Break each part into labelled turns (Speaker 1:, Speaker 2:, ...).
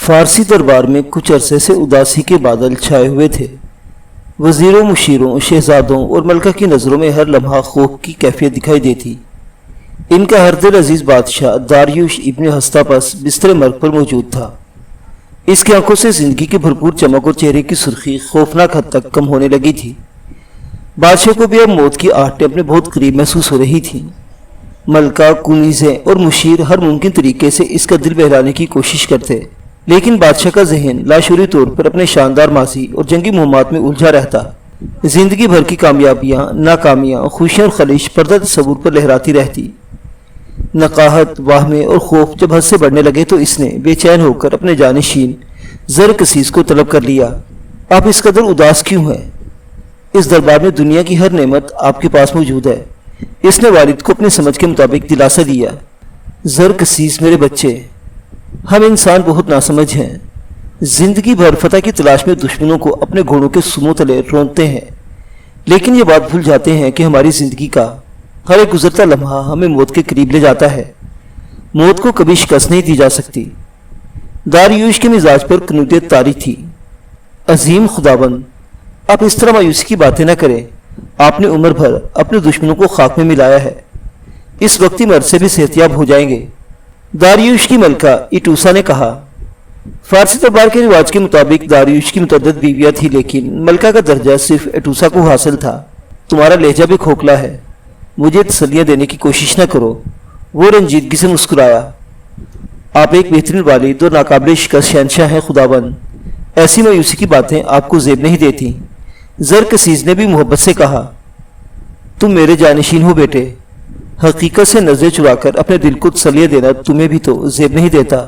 Speaker 1: فارسی دربار میں کچھ عرصے سے اداسی کے بادل چھائے ہوئے تھے۔ وزیروں، مشیروں، شہزادوں اور ملکہ کی نظروں میں ہر لمحہ خوف کی کیفیت دکھائی دیتی۔ ان کا ہر دل عزیز بادشاہ داریوش ابن ہستاپس بستر مرگ پر موجود تھا۔ اس کی آنکھوں سے زندگی کی بھرپور چمک اور چہرے کی سرخی خوفناک حد تک کم ہونے لگی تھی۔ بادشاہ کو بھی اب موت کی آہٹیں اپنے بہت قریب محسوس ہو رہی تھیں۔ ملکہ، کنیزیں اور مشیر ہر ممکن طریقے سے اس کا دل بہلانے کی کوشش کرتے، لیکن بادشاہ کا ذہن لاشعوری طور پر اپنے شاندار ماضی اور جنگی مہمات میں الجھا رہتا۔ زندگی بھر کی کامیابیاں، ناکامیاں، خوشیاں اور خلیش پردہ تصور پر لہراتی رہتی۔ نقاہت، واہمے اور خوف جب حد سے بڑھنے لگے تو اس نے بے چین ہو کر اپنے جانشین زرکسیس کو طلب کر لیا۔ آپ اس قدر اداس کیوں ہیں؟ اس دربار میں دنیا کی ہر نعمت آپ کے پاس موجود ہے۔ اس نے والد کو اپنی سمجھ کے مطابق دلاسا دیا۔ زرکسیس، میرے بچے، ہم انسان بہت ناسمجھ ہیں۔ زندگی بھر فتح کی تلاش میں دشمنوں کو اپنے گھوڑوں کے سموں تلے رونتے ہیں، لیکن یہ بات بھول جاتے ہیں کہ ہماری زندگی کا ہر ایک گزرتا لمحہ ہمیں موت کے قریب لے جاتا ہے۔ موت کو کبھی شکست نہیں دی جا سکتی۔ داریوش کے مزاج پر کنودیت طاری تھی۔ عظیم خداوند، آپ اس طرح مایوسی کی باتیں نہ کریں۔ آپ نے عمر بھر اپنے دشمنوں کو خاک میں ملایا ہے، اس وقتی مرض سے بھی صحتیاب ہو جائیں گے۔ داریوش کی ملکہ ایٹوسا نے کہا۔ فارسی دربار کے رواج کے مطابق داریوش کی متعدد بیویاں تھیں، لیکن ملکہ کا درجہ صرف ایٹوسا کو حاصل تھا۔ تمہارا لہجہ بھی کھوکھلا ہے، مجھے تسلیاں دینے کی کوشش نہ کرو، وہ رنجیدگی سے مسکرایا۔ آپ ایک بہترین والد اور ناقابل شکست شہنشاہ ہیں خداوند، ایسی مایوسی کی باتیں آپ کو زیب نہیں دیتی۔ زرکسیس نے بھی محبت سے کہا۔ تم میرے جانشین ہو بیٹے، حقیقت سے نظریں چرا کر اپنے دل کو تسلیاں دینا تمہیں بھی تو زیب نہیں دیتا۔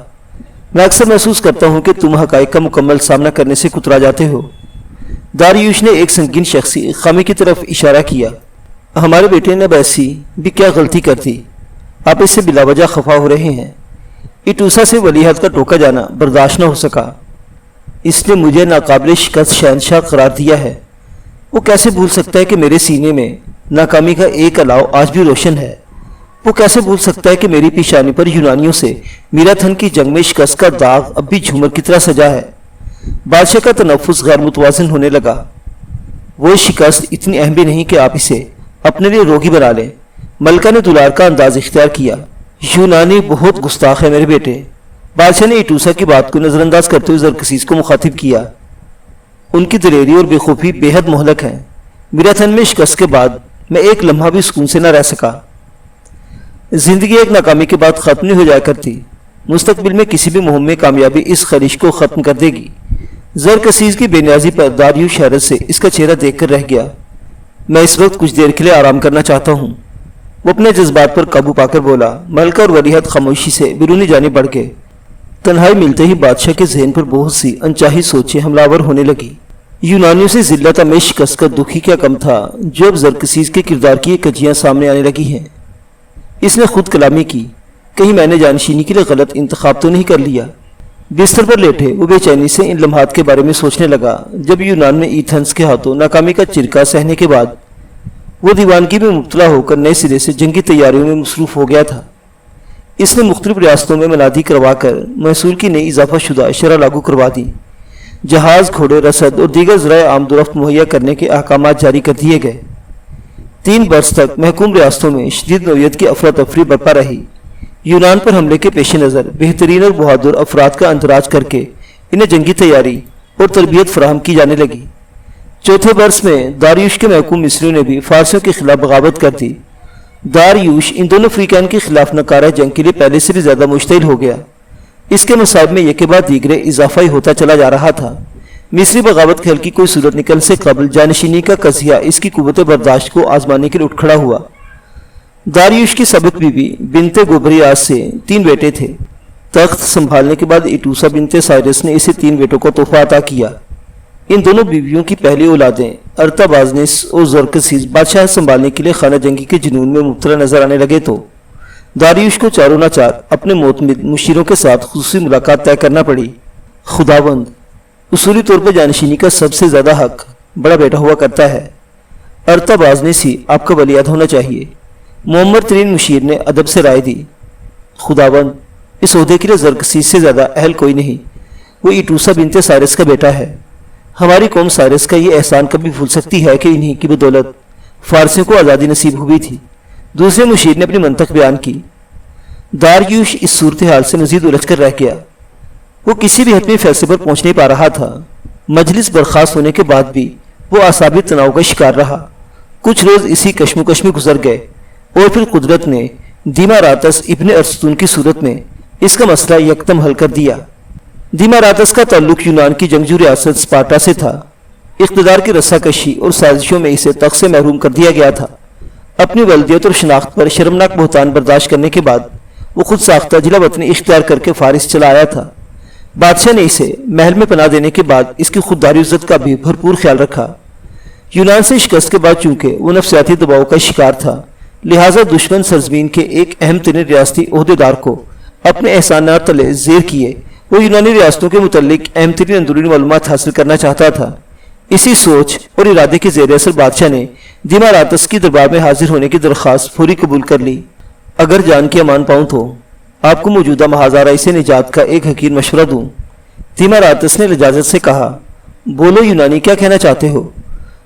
Speaker 1: میں اکثر محسوس کرتا ہوں کہ تم حقائق کا مکمل سامنا کرنے سے کترا جاتے ہو۔ داریوش نے ایک سنگین شخصی خامی کی طرف اشارہ کیا۔ ہمارے بیٹے نے اب ایسی بھی کیا غلطی کر دی؟ آپ اس سے بلا وجہ خفا ہو رہے ہیں۔ ایٹوسا سے ولیعہد کا ٹوکا جانا برداشت نہ ہو سکا۔ اس نے مجھے ناقابل شکست شہنشاہ قرار دیا ہے۔ وہ کیسے بھول سکتا ہے کہ میرے سینے میں ناکامی کا ایک الاؤ آج بھی روشن ہے؟ وہ کیسے بھول سکتا ہے کہ میری پیشانی پر یونانیوں سے میراتھن کی جنگ میں شکست کا داغ اب بھی جھومر کی طرح سجا ہے؟ بادشاہ کا تنفس غیر متوازن ہونے لگا۔ وہ شکست اتنی اہم بھی نہیں کہ آپ اسے اپنے لیے روگی بنا لیں۔ ملکہ نے دلار کا انداز اختیار کیا۔ یونانی بہت گستاخ ہے میرے بیٹے۔ بادشاہ نے ایٹوسا کی بات کو نظر انداز کرتے ہوئے زرکسیس کو مخاطب کیا۔ ان کی دلیری اور بے خوفی بے حد مہلک ہے۔ میراتھن میں شکست کے بعد میں ایک لمحہ بھی سکون سے نہ رہ سکا۔ زندگی ایک ناکامی کے بعد ختم نہیں ہو جایا کرتی، مستقبل میں کسی بھی مہم میں کامیابی اس خلیش کو ختم کر دے گی۔ زرکسیس کی بے نیازی پر داریوش حیرت سے اس کا چہرہ دیکھ کر رہ گیا۔ میں اس وقت کچھ دیر کے لیے آرام کرنا چاہتا ہوں، وہ اپنے جذبات پر قابو پا کر بولا۔ ملکہ اور ولیعہد خاموشی سے بیرونی جانب بڑھ گئے۔ تنہائی ملتے ہی بادشاہ کے ذہن پر بہت سی انچاہی سوچیں حملہ ہونے لگی۔ یونانیوں سے ذلت میں شکست کا دکھ ہی کیا کم تھا جو اب زرکسیس کے کردار کی یہ کجیاں سامنے آنے لگی ہیں۔ اس نے خود کلامی کی، کہیں میں نے جانشینی کے لیے غلط انتخاب تو نہیں کر لیا؟ بستر پر لیٹے وہ بے چینی سے ان لمحات کے بارے میں سوچنے لگا جب یونان میں ایتھنس کے ہاتھوں ناکامی کا چرکا سہنے کے بعد وہ دیوانگی میں مبتلا ہو کر نئے سرے سے جنگی تیاریوں میں مصروف ہو گیا تھا۔ اس نے مختلف ریاستوں میں منادی کروا کر محصول کی نئی اضافہ شدہ شرح لاگو کروا دی۔ جہاز، گھوڑے، رسد اور دیگر ذرائع آمد و رفت مہیا کرنے کے احکامات جاری کر دیے گئے۔ 3 برس تک محکوم ریاستوں میں شدید نوعیت کی افراتفری برپا رہی۔ یونان پر حملے کے پیش نظر بہترین اور بہادر افراد کا اندراج کر کے انہیں جنگی تیاری اور تربیت فراہم کی جانے لگی۔ 4تھے برس میں داریوش کے محکوم مصریوں نے بھی فارسیوں کے خلاف بغاوت کر دی۔ داریوش ان دونوں فریقین کے خلاف ناکارہ جنگ کے لیے پہلے سے بھی زیادہ مشتعل ہو گیا۔ اس کے مصائب میں یک بعد دیگرے اضافہ ہی ہوتا چلا جا رہا تھا۔ مصری بغاوت کے حل کی کوئی صورت نکل سے قبل جانشینی کا قضیہ اس کی قوت برداشت کو آزمانے کے لیے اٹھ کھڑا ہوا۔ داریوش کی سابق بیوی بنت گوبریاس سے 3 بیٹے تھے۔ تخت سنبھالنے کے بعد ایٹوسا بنت سائرس نے اسے 3 بیٹوں کو تحفہ عطا کیا۔ ان دونوں بیویوں کی پہلی اولادیں ارتابازنس اور زرکسیس بادشاہ سنبھالنے کے لیے خانہ جنگی کے جنون میں مبتلا نظر آنے لگے تو داریوش کو چاروں ناچار اپنے معتمد مشیروں کے ساتھ خصوصی ملاقات طے کرنا پڑی۔ خداوند، اصولی طور پر جانشینی کا سب سے زیادہ حق بڑا بیٹا ہوا کرتا ہے۔ ارتابازنس ہی آپ کا ولیعہد ہونا چاہیے، معمر ترین مشیر نے ادب سے رائے دی۔ خداوند، اس عہدے کے لیے زرکسیس سے زیادہ اہل کوئی نہیں۔ وہ ایٹوسا بنت سائرس کا بیٹا ہے۔ ہماری قوم سائرس کا یہ احسان کبھی بھول سکتی ہے کہ انہی کی بدولت فارسیوں کو آزادی نصیب ہوئی تھی؟ دوسرے مشیر نے اپنی منطق بیان کی۔ داریوش اس صورتحال سے مزید الجھ کر رہ گیا۔ وہ کسی بھی حتمی فیصلے پر پہنچ نہیں پا رہا تھا۔ مجلس برخاست ہونے کے بعد بھی وہ اعصابی تناؤ کا شکار رہا۔ کچھ روز اسی کشمکش میں گزر گئے اور پھر قدرت نے دیماراتس ابن ارسطون کی صورت میں اس کا مسئلہ یکدم حل کر دیا۔ دیماراتس کا تعلق یونان کی جنگجو ریاست اسپارٹا سے تھا۔ اقتدار کی رساکشی اور سازشوں میں اسے تخت سے محروم کر دیا گیا تھا۔ اپنی ولدیت اور شناخت پر شرمناک بہتان برداشت کرنے کے بعد وہ خود ساختہ جلا وطنی اختیار کر کے فارس چلا آیا تھا۔ بادشاہ نے اسے محل میں پناہ دینے کے بعد اس کی خودداری عزت کا بھی بھرپور خیال رکھا۔ یونان سے شکست کے بعد چونکہ وہ نفسیاتی دباؤ کا شکار تھا، لہٰذا دشمن سرزمین کے ایک اہم ترین ریاستی عہدیدار کو اپنے احسانات تلے زیر کیے وہ یونانی ریاستوں کے متعلق اہم ترین اندرونی معلومات حاصل کرنا چاہتا تھا۔ اسی سوچ اور ارادے کے زیر اثر بادشاہ نے دیماراتس کی دربار میں حاضر ہونے کی درخواست فوری قبول کر لی۔ اگر جان کی امان پاؤں تو آپ کو موجودہ محاذ سے نجات کا ایک حقیر مشورہ دوں۔ دیماراتس نے لجاجت سے کہا۔ بولو یونانی، کیا کہنا چاہتے ہو؟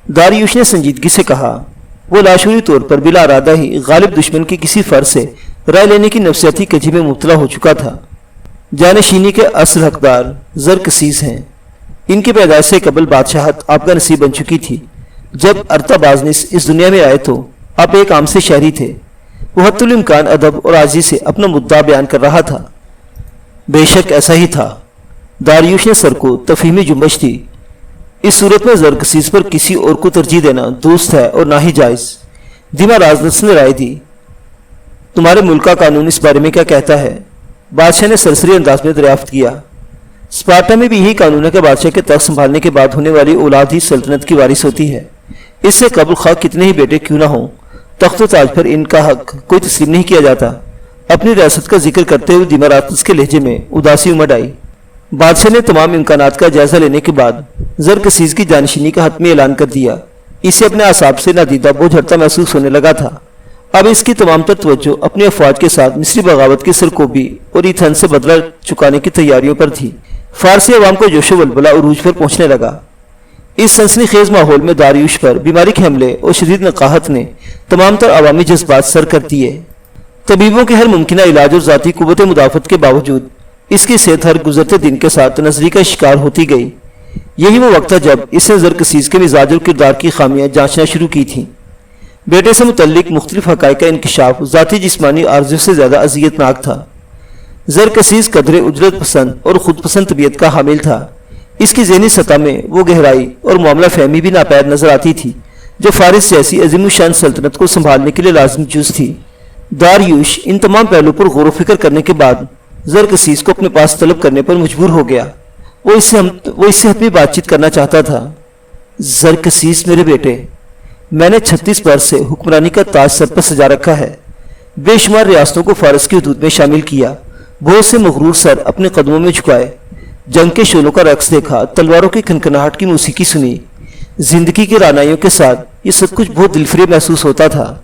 Speaker 1: داریوش نے سنجیدگی سے کہا۔ وہ لاشعوری طور پر بلا ارادہ ہی غالب دشمن کے کسی فرد سے رائے لینے کی نفسیاتی کجی میں مبتلا ہو چکا تھا۔ جانشینی کے اصل حقدار زرکسیس ہیں۔ ان کی پیدائش سے قبل بادشاہت آپ کا نصیب بن چکی تھی۔ جب ارطابازنس اس دنیا میں آئے تو آپ ایک عام سے شہری تھے۔ وہ حتی الامکان ادب اور عاجزی سے اپنا مدعا بیان کر رہا تھا۔ بے شک ایسا ہی تھا۔ داریوش نے سر کو تفہیمی جنبش دی۔ اس صورت میں زرکسیس پر کسی اور کو ترجیح دینا درست ہے اور نہ ہی جائز۔ دیماراتس نے رائے دی۔ تمہارے ملک کا قانون اس بارے میں کیا کہتا ہے؟ بادشاہ نے سرسری انداز میں دریافت کیا۔ اسپارٹا میں بھی یہی قانون ہے کہ بادشاہ کے تخت سنبھالنے کے بعد ہونے والی اولاد ہی سلطنت کی وارث ہوتی ہے۔ اس سے قبل خواہ کتنے ہی بیٹے کیوں نہ ہوں، تخت و تاج پر ان کا حق کوئی تسلیم نہیں کیا جاتا۔ اپنی ریاست کا ذکر کرتے ہوئے دیماراتس کے لہجے میں اداسی امڑ آئی۔ بادشاہ نے تمام امکانات کا جائزہ لینے کے بعد زرکسیس کی جانشینی کا حتمی اعلان کر دیا۔ اسے اپنے اعصاب سے نادیدہ بوجھ ہٹتا محسوس ہونے لگا تھا۔ اب اس کی تمام تر توجہ اپنی افواج کے ساتھ مصری بغاوت کی سرکوبی اور ایتھن سے بدلہ چکانے کی تیاریوں پر تھی۔ فارسی عوام کو جوش و ولولہ عروج پر پہنچنے لگا۔ اس سنسنی خیز ماحول میں داریوش پر بیماری کے حملے اور شدید نقاہت نے تمام تر عوامی جذبات سر کر دیے۔ طبیبوں کے ہر ممکنہ علاج اور ذاتی قوت مدافعت کے باوجود اس کی صحت ہر گزرتے دن کے ساتھ تنزلی کا شکار ہوتی گئی۔ یہی وہ وقت تھا جب اس نے زرکسیس کے مزاج اور کردار کی خامیاں جانچنا شروع کی تھیں۔ بیٹے سے متعلق مختلف حقائق کا انکشاف ذاتی جسمانی عارضوں سے زیادہ اذیت ناک تھا۔ زرکسیس قدر اجرت پسند اور خود پسند طبیعت کا حامل تھا۔ اس کی ذہنی سطح میں وہ گہرائی اور معاملہ فہمی بھی ناپید نظر آتی تھی جو فارس جیسی عظیم الشان سلطنت کو سنبھالنے کے لیے لازم جز تھی۔ داریوش ان تمام پہلو پر غور و فکر کرنے کے بعد زرکسیس کو اپنے پاس طلب کرنے پر مجبور ہو گیا۔ وہ اس سے حتمی بات چیت کرنا چاہتا تھا۔ زرکسیس میرے بیٹے، میں نے 36 برس سے حکمرانی کا تاج سر پر سجا رکھا ہے۔ بے شمار ریاستوں کو فارس کی حدود میں شامل کیا۔ بہت سے مغرور سر اپنے قدموں میں جھکائے۔ جنگ کے شعلوں کا رقص دیکھا، تلواروں کی کھنکھناہٹ کی موسیقی سنی۔ زندگی کے رعنائیوں کے ساتھ یہ سب کچھ بہت دلفریب محسوس ہوتا تھا،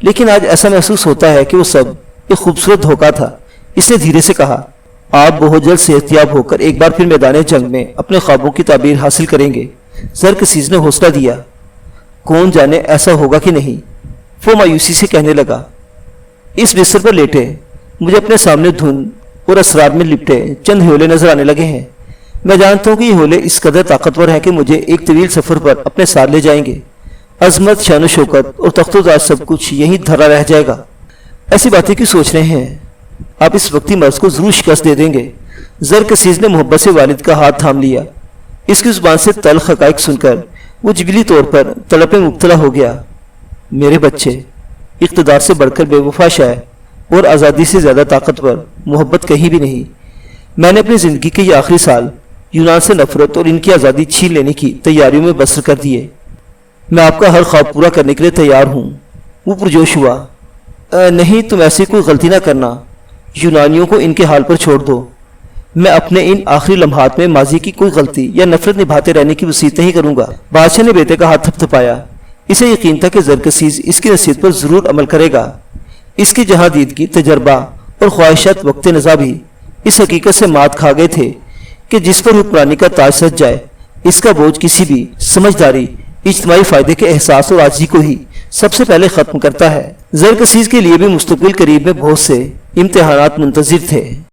Speaker 1: لیکن آج ایسا محسوس ہوتا ہے کہ وہ سب ایک خوبصورت دھوکہ تھا۔ اس نے دھیرے سے کہا، آپ بہت جلد صحتیاب ہو کر ایک بار پھر میدان جنگ میں اپنے خوابوں کی تعبیر حاصل کریں گے۔ زرکسیس نے حوصلہ دیا۔ کون جانے ایسا ہوگا کہ نہیں، وہ مایوسی سے کہنے لگا۔ اس بستر پر لیٹے مجھے اپنے سامنے دھن اور اسرار میں لپٹے چند ہیولے نظر آنے لگے ہیں۔ میں جانتا ہوں کہ یہ ہیولے اس قدر طاقتور ہیں کہ مجھے ایک طویل سفر پر اپنے ساتھ لے جائیں گے۔ عظمت، شان و شوکت اور تخت و تاج سب کچھ یہیں دھرا رہ جائے گا۔ ایسی باتیں کیوں سوچ رہے ہیں؟ آپ اس وقتی مرض کو ضرور شکست دے دیں گے۔ زرکسیس نے محبت سے والد کا ہاتھ تھام لیا۔ اس کی زبان سے تلخ حقائق سن کر وہ جبلی طور پر تڑپ میں مبتلا ہو گیا۔ میرے بچے، اقتدار سے بڑھ کر بے وفا شے اور آزادی سے زیادہ طاقتور محبت کہیں بھی نہیں۔ میں نے اپنی زندگی کے یہ آخری سال یونان سے نفرت اور ان کی آزادی چھین لینے کی تیاریوں میں بسر کر دیے۔ میں آپ کا ہر خواب پورا کرنے کے لیے تیار ہوں۔ وہ پرجوش ہوا۔ نہیں، تم ایسی کوئی غلطی نہ کرنا۔ یونانیوں کو ان کے حال پر چھوڑ دو۔ میں اپنے ان آخری لمحات میں ماضی کی کوئی غلطی یا نفرت نبھاتے رہنے کی وصیت نہیں کروں گا۔ بادشاہ نے بیٹے کا ہاتھ تھپ تھپایا۔ اسے یقین تھا کہ زرکسیس اس کی نصیحت پر ضرور عمل کرے گا۔ اس کی جہاں دیدگی، تجربہ اور خواہشات وقت نزا بھی اس حقیقت سے مات کھا گئے تھے کہ جس پر حکمرانی کا تاج سج جائے اس کا بوجھ کسی بھی سمجھداری، اجتماعی فائدے کے احساس اور عاجزی کو ہی سب سے پہلے ختم کرتا ہے۔ زرکسیس کے لیے بھی مستقبل قریب میں بہت سے امتحانات منتظر تھے۔